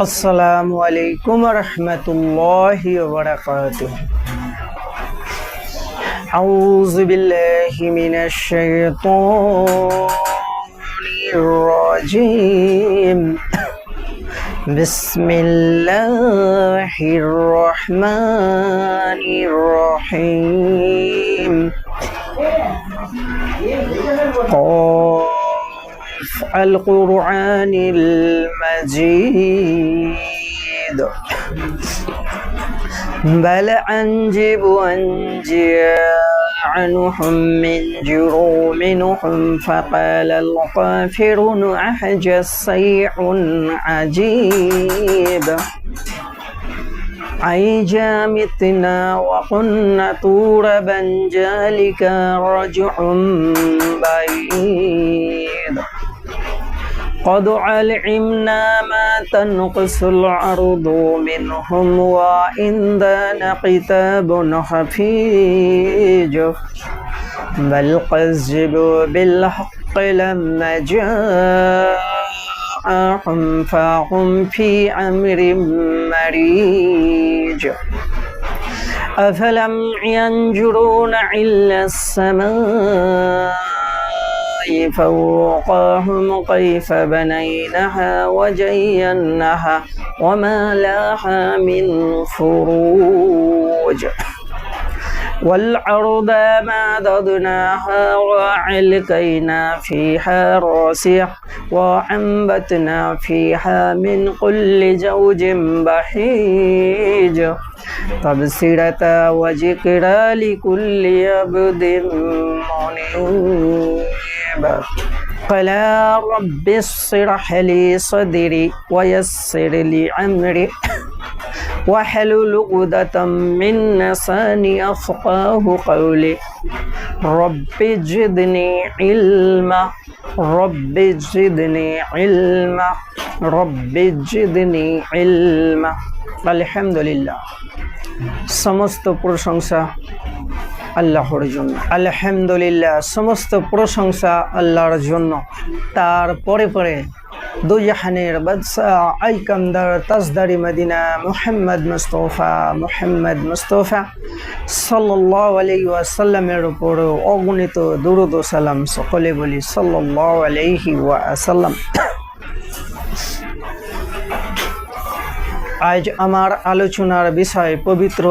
السلام عليكم ورحمة الله وبركاته. أعوذ بالله من الشيطان الرجيم. بسم الله الرحمن الرحيم. القرآن المجيد. بل عجب أن جاءهم منهم فقال الكافرون هذا سحر عجيب أإذا متنا وكنا ترابا ذلك رجع بعيد قد علمنا ما تنقص الأرض منهم وعندنا كتاب حفيظ بل كذبوا بالحق لما جاءهم فهم في أمر مريج أفلم ينظرون إلى السماء فوقهم كيف بنيناها وزيناها وما لها من فروج والأرض مددناها وألقينا فيها رواسي وأنبتنا فيها من كل زوج بهيج تبصرة وذكرى لكل عبد منيب. قال رب اشرح لي صدري ويسر لي أمري واحلل عقدة من لساني يفقهوا قولي رب زدني علما رب زدني علما رب زدني علما. আলহামদুলিল্লাহ, সমস্ত প্রশংসা আল্লাহর জন্য। আলহামদুলিল্লাহ, সমস্ত প্রশংসা আল্লাহর জন্য। তারপরে পরে দুজাহানের বাদশাহ আইকামদার তাজদারি মদিনা মুহাম্মদ মুস্তাফা সাল্লাল্লাহু আলাইহি ওয়াসাল্লামের উপর অগণিত দুরূদ ও সালাম। সকলে বলি সাল্লাল্লাহু আলাইহি ওয়াসাল্লাম। আজ আমার আলোচনার বিষয় পবিত্র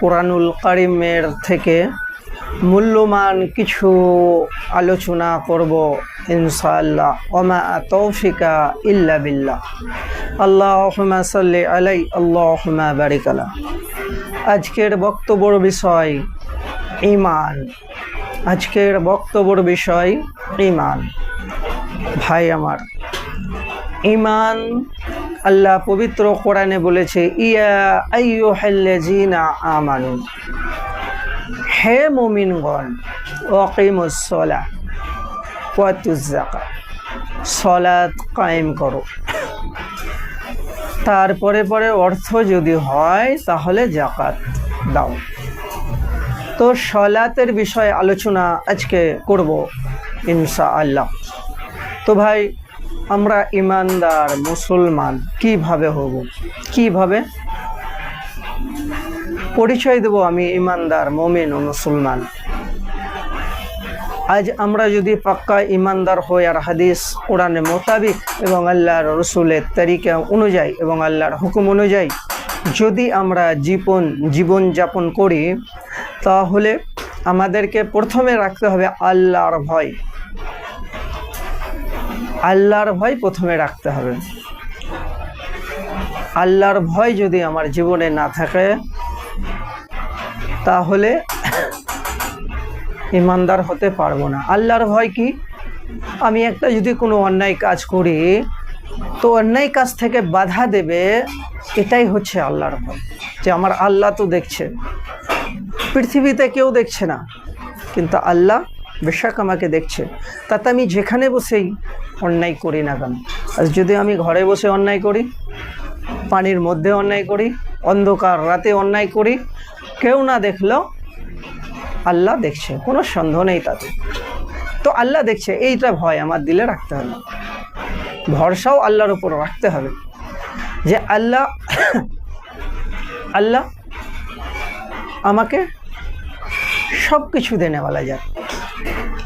কোরআনুল কারিমের থেকে মূল্যবান কিছু আলোচনা করব ইনশাআল্লাহ। ওমা তৌফিকা ইল্লা বিল্লাহ। আল্লাহুম্মা সাল্লি আলাই আল্লাহুম্মা বারিক আলা। আজকের বক্তব্যের বিষয় ঈমান। আজকের বক্তব্যের বিষয় ঈমান। ভাই আমার, ঈমান আল্লাহ পবিত্র কোরআনে বলেছে ইয়া আইয়ুহাল্লাযীনা আমানু, হে মুমিনগণ, আকিমুস সালাহ ওয়া আতুজ যাকাত, সালাত কায়েম করো। তারপরে পরে অর্থ যদি হয় তাহলে যাকাত দাও। তো সালাতের বিষয়ে আলোচনা আজকে করব ইনশাআল্লাহ। তো ভাই, আমরা ইমানদার মুসলমান কিভাবে হব, কিভাবে পরিচয় দেব আমি ইমানদার মুমিন ও মুসলমান? আজ আমরা যদি পাক্কা ইমানদার হই আর হাদিস কোরআনের মোতাবিক এবং আল্লাহর রসুলের তরিকা অনুযায়ী এবং আল্লাহর হুকুম অনুযায়ী যদি আমরা জীবন যাপন করি, তাহলে আমাদেরকে প্রথমে রাখতে হবে আল্লাহর ভয়। আল্লাহর ভয় প্রথমে রাখতে হবে। আল্লাহর ভয় যদি আমার জীবনে না থাকে, তাহলে ইমানদার হতে পারবো না। আল্লাহর ভয় কি? আমি একটা যদি কোনো অন্যায় কাজ করি, তো অন্যায় কাজ থেকে বাধা দেবে, এটাই হচ্ছে আল্লাহর ভয়। যে আমার আল্লাহ তো দেখছে, পৃথিবীতে কেউ দেখছে না, কিন্তু আল্লাহ বেশক আমাকে দেখছে। তাতে আমি যেখানে বসেই অন্যায় করি না কেন, আজ যদি আমি ঘরে বসে অন্যায় করি, পানির মধ্যে অন্যায় করি, অন্ধকার রাতে অন্যায় করি, কেউ না দেখলেও আল্লাহ দেখছে, কোনো সন্দেহ নেই তাতে। তো আল্লাহ দেখছে, এইটা ভয় আমার দিলে রাখতে হবে, ভরসাও আল্লাহর উপর রাখতে হবে। যে আল্লাহ আল্লাহ আমাকে সব কিছু দেনে वाला जात,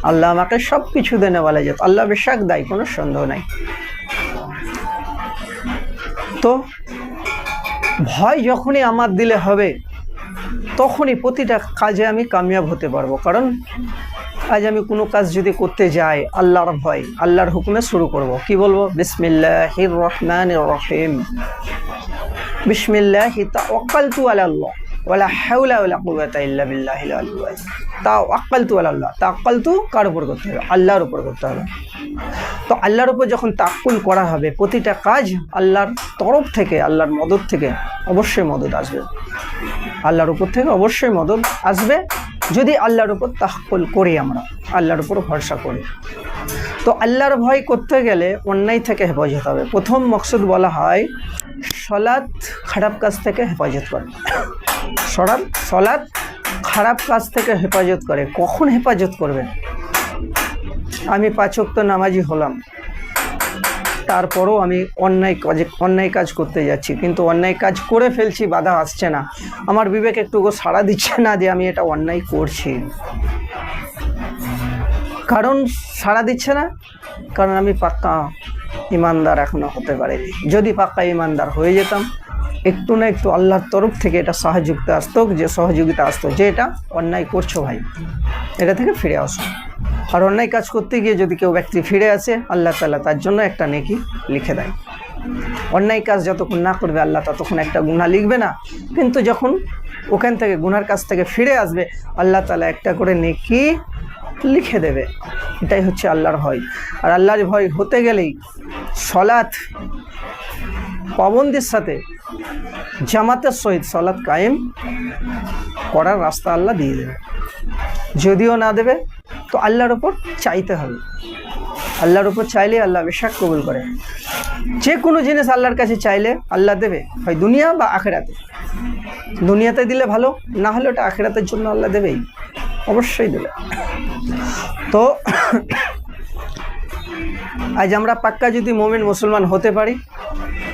আল্লাহ আমাকে সব কিছু দেনে वाला जात, আল্লাহ বেশক দায়ী, কোনো সন্দেহ নাই। তো ভয় যখনই আমার দিলে হবে তখনই প্রতিটা কাজে আমি কামিয়াব হতে পারবো। কারণ আজ আমি কোনো কাজ যদি করতে যাই আল্লাহর ভয়, আল্লাহর হুকুমে শুরু করব। কি বলবো? বিসমিল্লাহির রহমানির রহিম, বিসমিল্লাহি তাওয়াক্কালতু আলাল্লাহ ওয়ালা হাওলা ওয়ালা কুওয়াতা ইল্লা বিল্লাহিল আলিয়্যিল আযীম। তাওয়াক্কালতু আলাল্লাহ, তাওয়াক্কালতু কার উপর করতে হবে? আল্লাহর উপর করতে হবে। তো আল্লাহর উপর যখন তাওয়াক্কুল করা হবে প্রতিটা কাজ আল্লাহর তরফ থেকে, আল্লাহর মদদ থেকে অবশ্যই মদদ আসবে। আল্লাহর উপর থেকে অবশ্যই মদদ আসবে যদি আল্লাহর উপর তাওয়াক্কুল করি, আমরা আল্লাহর উপর ভরসা করি। তো আল্লাহর ভয় করতে গেলে অন্যায় থেকে হেফাজত হবে। প্রথম মকসুদ বলা হয় সলাৎ খারাপ কাজ থেকে হেফাজত করে। সলাৎ খারাপ কাজ থেকে হেফাজত করে। কখন হেফাজত করবে? আমি 5 ওয়াক্ত নামাজি হলাম, তারপরও আমি অন্যায় কাজ করতে যাচ্ছি, কিন্তু অন্যায় কাজ করে ফেলছি, বাধা আসছে না, আমার বিবেক একটুকু সাড়া দিচ্ছে না যে আমি এটা অন্যায় করছি। কারণ সাড়া দিচ্ছে না, কারণ আমি পাক্কা ইমানদার এখনো হতে পারিনি। যদি পাক্কা ইমানদার হয়ে যেতাম, একটু না একটু আল্লাহর তরফ থেকে এটা সহযোগিতা আসতো যে এটা অন্যায় করছো ভাই, এটা থেকে ফিরে আসো। আর অন্যায় কাজ করতে গিয়ে যদি কেউ ব্যক্তি ফিরে আসে, আল্লাহ তাআলা তার জন্য একটা নেকি লিখে দেয়। অন্যায় কাজ যতক্ষণ না করবে আল্লাহ ততক্ষণ একটা গুনাহ লিখবে না, কিন্তু যখন ওখান থেকে গুনার কাজ থেকে ফিরে আসবে আল্লাহ তাআলা একটা করে নেকি লিখে দেবে। এটাই হচ্ছে আল্লাহর ভয়। আর আল্লাহর ভয় হতে গেলেই সলাৎ পাবন্দির সাথে জামাতের সহিত সলাৎ কায়েম করার রাস্তা আল্লাহ দিয়ে দেবে। যদিও না দেবে তো আল্লাহর উপর চাইতে হবে। আল্লাহর উপর চাইলে আল্লাহ বেশক কবুল করে। যে কোনো জিনিস আল্লাহর কাছে চাইলে আল্লাহ দেবে, হয় দুনিয়া বা আখিরাতে। দুনিয়াতে দিলে ভালো, না হলে ওটা আখিরাতের জন্য আল্লাহ দেবেই, অবশ্যই দেবে। তো আজ আমরা পাক্কা যদি মুমিন মুসলমান হতে পারি,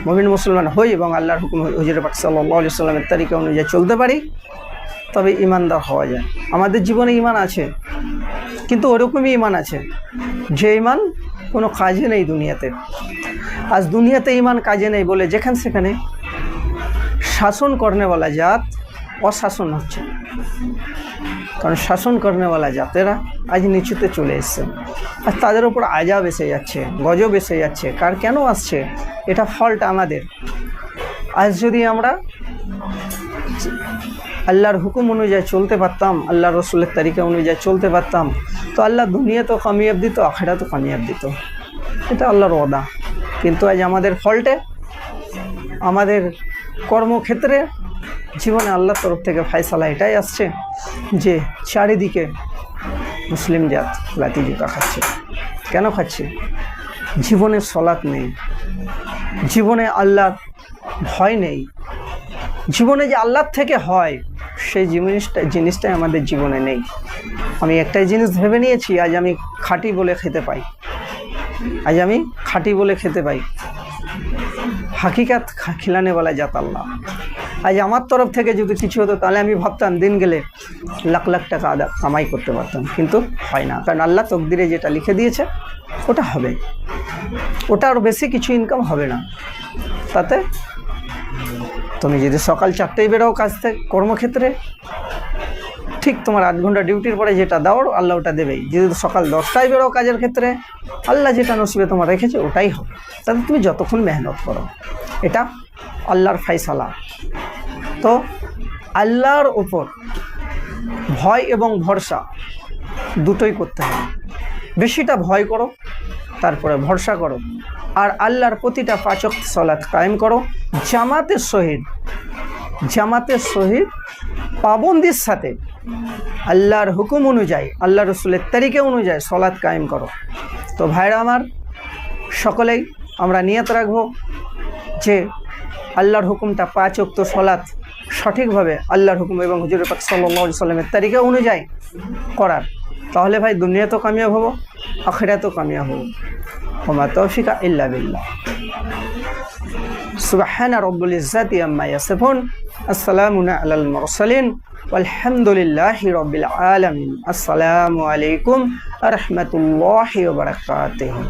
মুমিন মুসলমান হই এবং আল্লাহর হুকুম হুজুর পাক সাল্লাল্লাহু আলাইহি ওয়াসাল্লামের তরিকা অনুযায়ী চলতে পারি, তবে ইমানদার হওয়া যায়। আমাদের জীবনে ইমান আছে, কিন্তু ওরকমই ইমান আছে যে ইমান কোনো কাজে নেই দুনিয়াতে। আজ দুনিয়াতে ইমান কাজে নেই বলে যেখানে সেখানে শাসন করনেওয়ালা জাত অশাসন হচ্ছে। কারণ শাসন করনেওয়ালা জাতেরা আজ নিচুতে চলে এসছে, আর তাদের উপর আযাব এসে যাচ্ছে, গজব এসে যাচ্ছে। কার কেন আসছে? এটা ফল্ট আমাদের। আজ যদি আমরা আল্লাহর হুকুম অনুযায়ী চলতে পারতাম, আল্লাহ রসুলের তরিকা অনুযায়ী চলতে পারতাম, তো আল্লাহ দুনিয়া তো কামিয়াব দিত, আখিরা তো কামিয়াব দিত। এটা আল্লাহর ওয়াদা। কিন্তু আজ আমাদের ফল্টে, আমাদের কর্মক্ষেত্রে, জীবনে আল্লাহর তরফ থেকে ফায়সালা এটাই আসছে যে চারিদিকে মুসলিম জাত লাথি জুতা খাচ্ছে। কেন খাচ্ছে? জীবনে সলাৎ নেই, জীবনে আল্লাহর ভয় নেই, জীবনে যে আল্লাহর থেকে হয় সেই জিনিসটাই আমাদের জীবনে নেই। আমি একটাই জিনিস ভেবে নিয়েছি, আজ আমি খাঁটি বলে খেতে পাই, আজ আমি খাঁটি বলে খেতে পাই। হাকিকাত খিলানে वाला জাত আল্লাহ। আজ আমার তরফ থেকে যদি কিছু হতো তাহলে আমি ভাবতাম দিন গেলে লাখ লাখ টাকা কামাই করতে পারতাম, কিন্তু হয় না। কারণ আল্লাহ তকদিরে যেটা লিখে দিয়েছে ওটা হবে, ওটা আর বেশি কিছু ইনকাম হবে না। তাতে তুমি যদি সকাল 4টায় বেরো কাজ থেকে কর্মক্ষেত্রে, ঠিক তোমার 8 ঘন্টা ডিউটির পরে যেটা দাও আল্লাহ ওটা দেবেই। যদি সকাল 10টায় বেরো কাজের ক্ষেত্রে, আল্লাহ যেটা নসিবে তোমার রেখেছে ওটাই হবে। তাতে তুমি যতক্ষণ মেহনত করো, এটা আল্লাহর ফায়সালা। তো আল্লাহর উপর ভয় এবং ভরসা দুটোই করতে হবে। বেশিটা ভয় করো, তারপরে ভরসা করো, আর আল্লাহর প্রতিটা 5 ওয়াক্ত সালাত কায়েম করো জামাতের সহিত পাবন্দির সাথে, আল্লাহর হুকুম অনুযায়ী, আল্লাহ রসুলের তরিকা অনুযায়ী সালাত কায়েম করো। তো ভাইরা আমার, সকলেই আমরা নিয়ত রাখবো যে আল্লাহর হুকুমটা 5 ওয়াক্ত সালাত সঠিকভাবে আল্লাহর হুকুম এবং হুজুর পাক সাল্লাল্লাহু আলাইহি সাল্লামের তরিকা অনুযায়ী করার। তাহলে ভাই দুনিয়া তো কামিয়াব হবো, আখিরাত তো কামিয়াব হবো। ওয়া মা তাওফিকা ইল্লা বিল্লাহ। সুবহানা রাব্বিল ইজ্জাতি আম্মা ইয়াসিফুন, আসসালামু আলাল মুরসালিন, আলহামদুলিল্লাহি রাব্বিল আলামিন। আসসালামু আলাইকুম ওয়া রাহমাতুল্লাহি ওয়া বারাকাতুহু।